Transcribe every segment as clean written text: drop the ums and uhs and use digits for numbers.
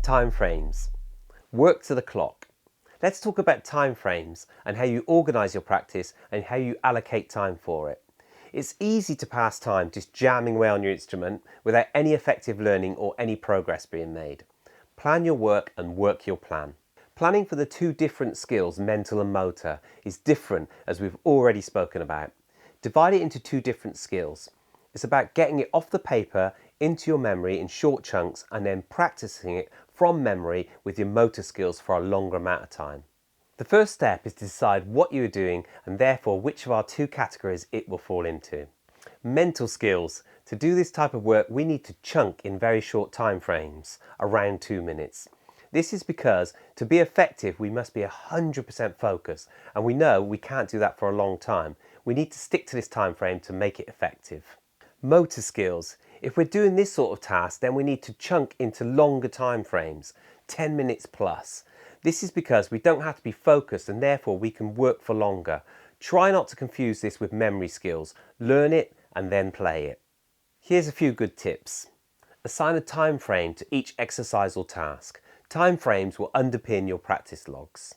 Time frames. Work to the clock. Let's talk about time frames and how you organise your practice and how you allocate time for it. It's easy to pass time just jamming away on your instrument without any effective learning or any progress being made. Plan your work and work your plan. Planning for the two different skills, mental and motor, is different, as we've already spoken about. Divide it into two different skills. It's about getting it off the paper into your memory in short chunks and then practicing it from memory with your motor skills for a longer amount of time. The first step is to decide what you are doing and therefore which of our two categories it will fall into. Mental skills. To do this type of work, we need to chunk in very short time frames, around 2 minutes. This is because to be effective, we must be 100% focused, and we know we can't do that for a long time. We need to stick to this time frame to make it effective. Motor skills. If we're doing this sort of task, then we need to chunk into longer time frames, 10 minutes plus. This is because we don't have to be focused and therefore we can work for longer. Try not to confuse this with memory skills. Learn it and then play it. Here's a few good tips. Assign a time frame to each exercise or task. Time frames will underpin your practice logs.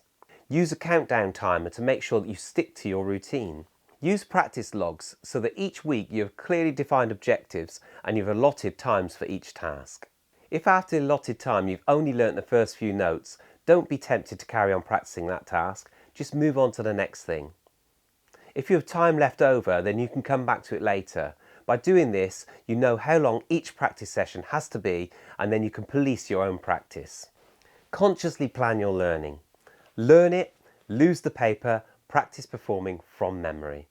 Use a countdown timer to make sure that you stick to your routine. Use practice logs so that each week you have clearly defined objectives and you've allotted times for each task. If after the allotted time you've only learnt the first few notes, don't be tempted to carry on practicing that task, just move on to the next thing. If you have time left over, then you can come back to it later. By doing this, you know how long each practice session has to be and then you can police your own practice. Consciously plan your learning. Learn it, lose the paper, practice performing from memory.